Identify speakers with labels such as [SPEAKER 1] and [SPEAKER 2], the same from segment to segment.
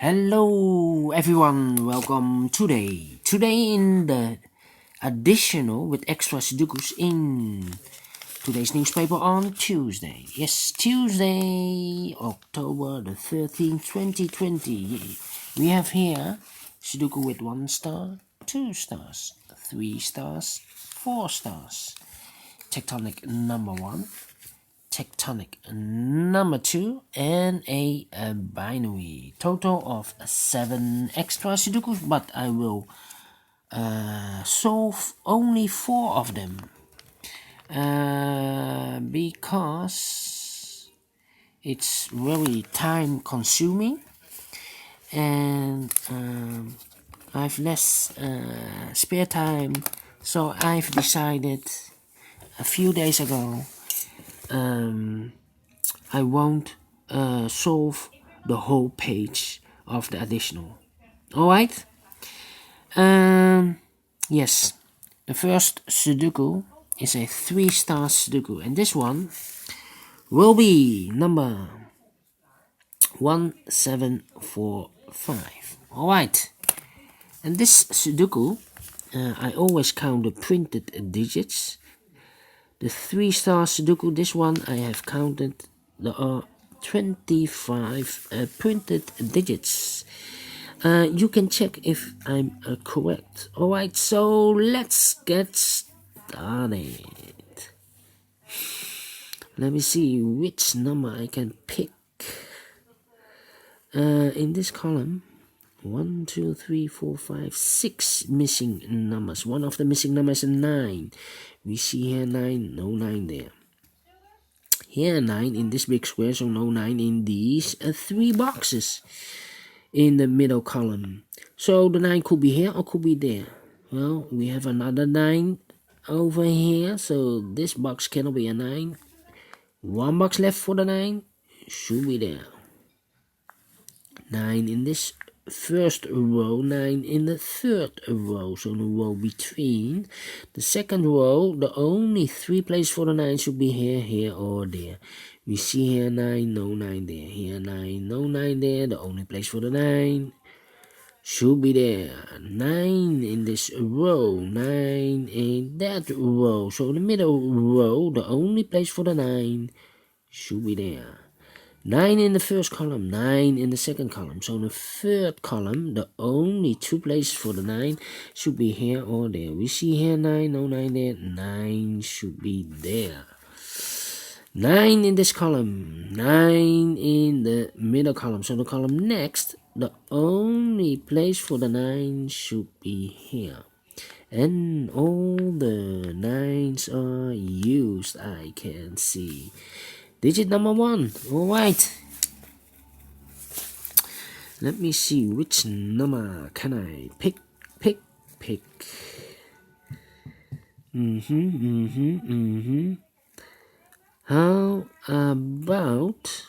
[SPEAKER 1] Hello everyone, welcome today. Today in the additional with extra Sudokus in today's newspaper on Tuesday. Yes, Tuesday, October the 13th, 2020. We have here Sudoku with 1 star, 2 stars, 3 stars, 4 stars. Tectonic number 1. Tectonic number 2 and a binary. Total of 7 extra Sudokus, but I will solve only 4 of them because it's very time consuming and I have less spare time, so I've decided a few days ago I won't solve the whole page of the additional. Alright? Yes, the first Sudoku is a 3 Stars Sudoku, and this one will be number 1745. Alright, and this Sudoku, I always count the printed digits. The 3 Stars Sudoku, this one I have counted the 25 printed digits. You can check if I'm correct. Alright, so let's get started. Let me see which number I can pick. In this column, 1, 2, 3, 4, 5, 6 missing numbers. One of the missing numbers is 9. We see here 9, no 9 there. Here 9 in this big square, so no 9 in these 3 boxes in the middle column. So the 9 could be here or could be there. Well, we have another 9 over here, so this box cannot be a 9. One box left for the 9, should be there. 9 in this first row, 9 in the third row, so the row between. The second row, the only 3 places for the 9 should be here, here or there. We see here 9, no 9 there. Here 9, no 9 there. The only place for the 9 should be there. 9 in this row, 9 in that row. So the middle row, the only place for the 9 should be there. 9 in the first column, 9 in the second column. So in the third column, the only 2 places for the 9 should be here or there. We see here 9, no 9 there. 9 should be there. 9 in this column, 9 in the middle column. So the column next, the only place for the 9 should be here. And all the 9s are used, I can see. Digit number 1, alright. Let me see which number can I pick. How about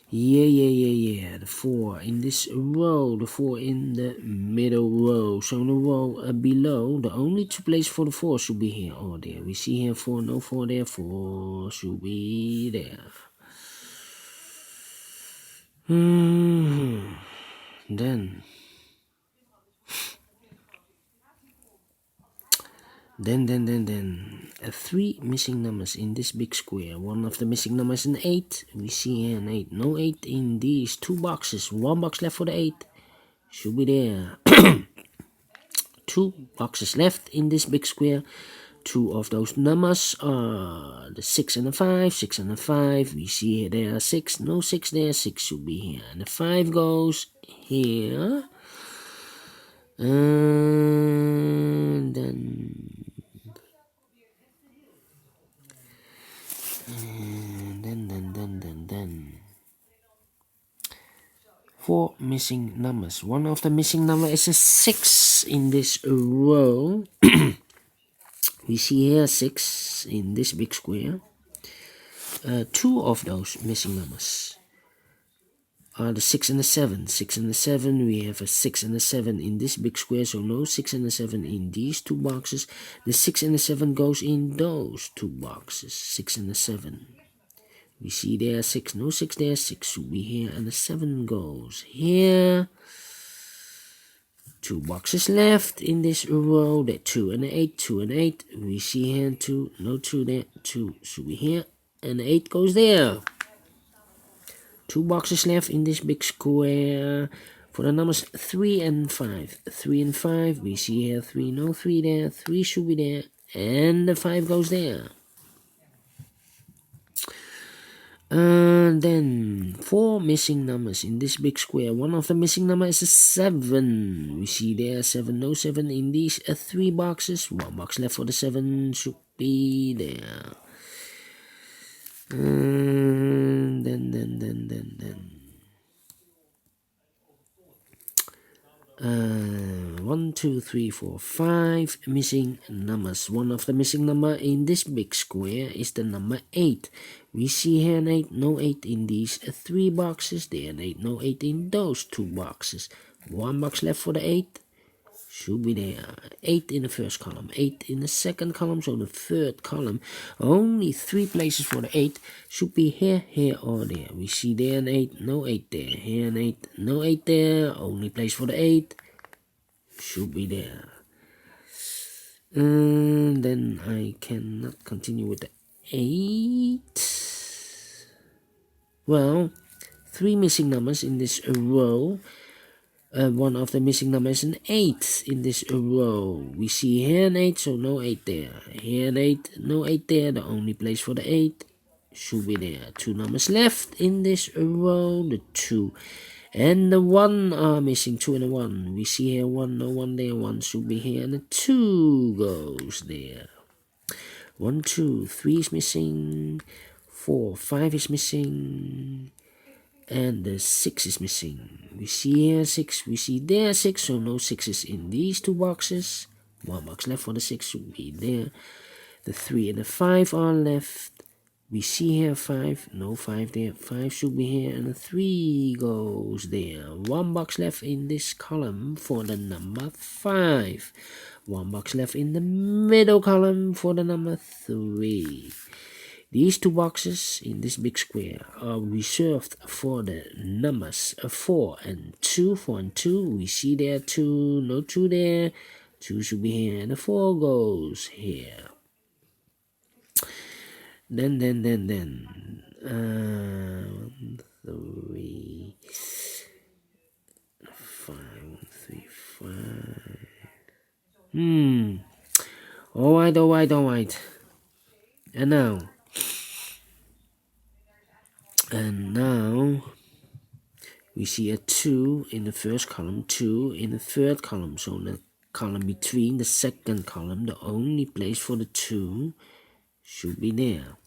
[SPEAKER 1] Yeah. The 4 in this row, the 4 in the middle row. So the row below, the only 2 places for the 4 should be here or there. We see here 4, no 4 there, 4 should be there. Then 3 missing numbers in this big square. One of the missing numbers is an 8. We see here an 8. No 8 in these 2 boxes. 1 box left for the 8. Should be there. 2 boxes left in this big square. 2 of those numbers are the 6 and the 5. 6 and the 5. We see here there are 6. No 6 there. 6 should be here. And the 5 goes here. And then 4 missing numbers. One of the missing number is a 6 in this row. We see here 6 in this big square. two of those missing numbers are the 6 and the 7. 6 and the 7, we have a 6 and a 7 in this big square, so no 6 and a 7 in these two boxes. The 6 and the 7 goes in those two boxes, 6 and the 7. We see there 6, no 6 there, 6 should be here, and the 7 goes here. Two boxes left in this row, the 2 and the 8, 2 and 8. We see here 2, no 2 there, 2 should be here, and the 8 goes there. Two boxes left in this big square for the numbers 3 and 5. 3 and 5, we see here 3, no 3 there, 3 should be there, and the 5 goes there. Then 4 missing numbers in this big square. One of the missing numbers is a 7. We see there 7, no 7 in these 3 boxes. One box left for the 7 should be there. Then 1, 2, 3, 4, 5 missing numbers. One of the missing number in this big square is the number 8. We see here an 8, no 8 in these 3 boxes. There an 8, no 8 in those 2 boxes. One box left for the 8. Should be there. 8 in the first column, 8 in the second column, so the third column. Only 3 places for the 8 should be here, here, or there. We see there an 8, no 8 there. Here an 8, no 8 there. Only place for the 8 should be there. And then I cannot continue with the 8. Well, 3 missing numbers in this row. One of the missing numbers is an 8 in this row. We see here an 8, so no 8 there. Here an 8, no 8 there. The only place for the 8 should be there. 2 numbers left in this row. The 2 and the 1 are missing. 2 and a 1. We see here 1, no 1 there. 1 should be here, and the 2 goes there. 1, 2, 3 is missing. 4, 5 is missing. And the 6 is missing. We see here 6, we see there 6, so no 6s in these 2 boxes. 1 box left for the 6 should be there. The 3 and the 5 are left. We see here 5, no 5 there. 5 should be here, and the 3 goes there. 1 box left in this column for the number 5. 1 box left in the middle column for the number 3. These 2 boxes in this big square are reserved for the numbers 4 and 2. 4 and 2, we see there 2, no 2 there. 2 should be here, and the 4 goes here. Then 1, 3, 5, 1, 3, 5. Alright. And now we see a 2 in the first column, 2 in the third column. So in the column between the second column, the only place for the 2 should be there.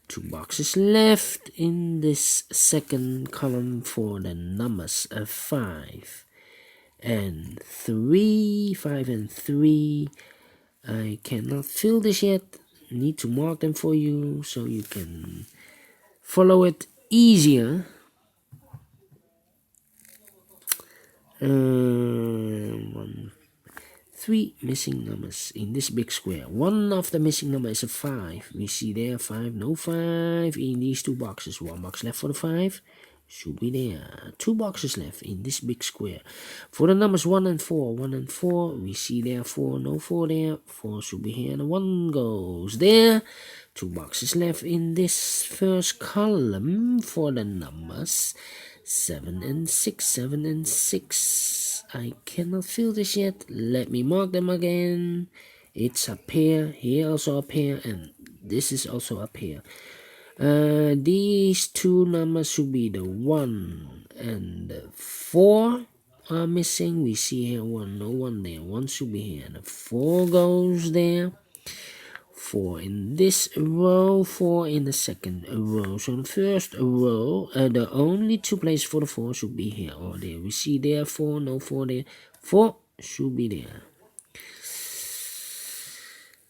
[SPEAKER 1] 2 boxes left in this second column for the numbers 5 and 3. 5 and 3. I cannot fill this yet. Need to mark them for you so you can follow it easier. 3 missing numbers in this big square. One of the missing numbers is a 5. We see there 5, no 5 in these 2 boxes. 1 box left for the 5. Should be there. 2 boxes left in this big square. For the numbers 1 and 4. 1 and 4. We see there 4, no 4 there. 4 should be here, and 1 goes there. 2 boxes left in this first column for the numbers 7 and 6. 7 and 6. I cannot fill this yet. Let me mark them again. It's a pair. Here also a pair, and this is also a pair. These 2 numbers should be the 1 and the 4 are missing. We see here 1, no 1 there. 1 should be here, and the 4 goes there. 4 in this row, 4 in the second row. So the first row, the only 2 places for the 4 should be here or there. We see there 4, no 4 there. 4 should be there.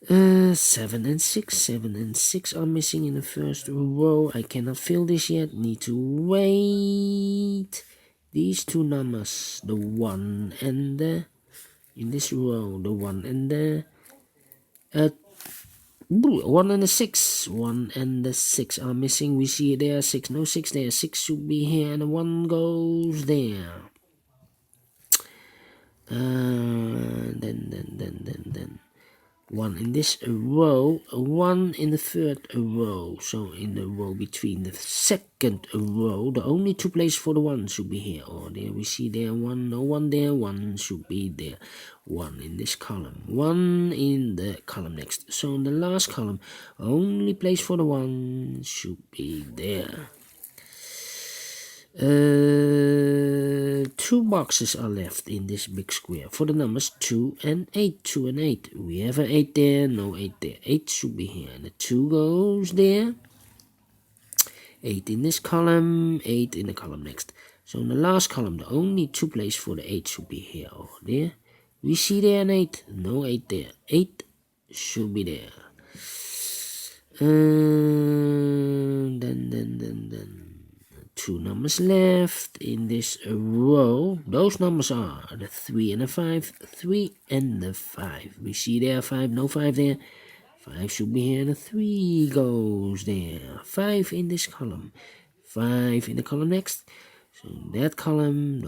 [SPEAKER 1] 7 and 6. 7 and 6 are missing in the first row. I cannot fill this yet. Need to wait. These two numbers, the 1 and the, in this row, the 1 and the 1 and the 6. 1 and the 6 are missing. We see there 6, no 6 there. 6 should be here, and the 1 goes there. Then 1 in this row, 1 in the third row. So in the row between the second row, the only two places for the 1 should be here or there. We see there 1, no 1 there, 1 should be there. 1 in this column, 1 in the column next. So in the last column, only place for the 1 should be there. 2 boxes are left in this big square for the numbers 2 and 8. 2 and 8. We have an 8 there, no 8 there. 8 should be here, and the 2 goes there. 8 in this column, 8 in the column next. So in the last column, the only 2 places for the 8 should be here or there. We see there an 8, no 8 there. 8 should be there. Then 2 numbers left in this row. Those numbers are the 3 and the 5. 3 and the 5. We see there 5, no 5 there. 5 should be here, and the 3 goes there. 5 in this column. 5 in the column next. So in that column,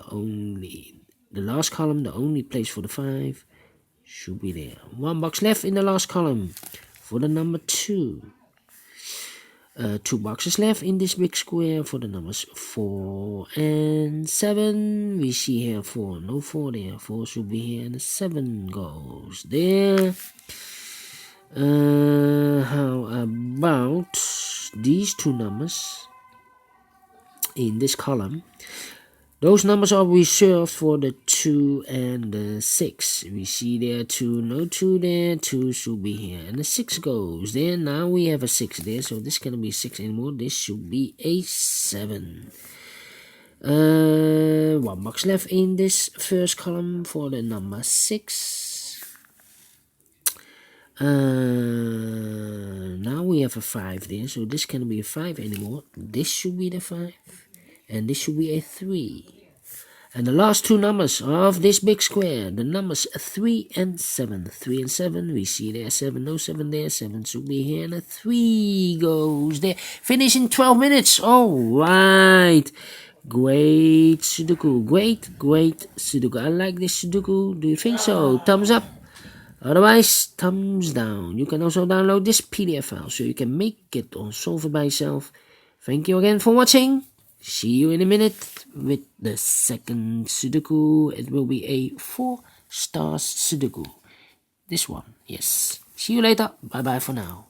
[SPEAKER 1] the last column, the only place for the 5 should be there. 1 box left in the last column for the number 2. 2 boxes left in this big square for the numbers 4 and 7. We see here 4, no 4 there. 4 should be here, and the 7 goes there. How about these 2 numbers in this column? Those numbers are reserved for the 2 and the 6. We see there 2, no 2 there. 2 should be here, and the 6 goes there. Now we have a 6 there, so this cannot be 6 anymore. This should be a 7. 1 box left in this first column for the number 6. Now we have a 5 there, so this cannot be a 5 anymore. This should be the 5. And this should be a 3. And the last 2 numbers of this big square, the numbers 3 and 7. 3 and 7, we see there 7, no 7 there. 7 should be here, and a 3 goes there. Finish in 12 minutes. Alright. Great Sudoku. Great Sudoku. I like this Sudoku. Do you think so? Thumbs up. Otherwise, thumbs down. You can also download this PDF file so you can make it or solve it by yourself. Thank you again for watching. See you in a minute with the second Sudoku. It will be a 4 stars Sudoku. This one, yes. See you later. Bye bye for now.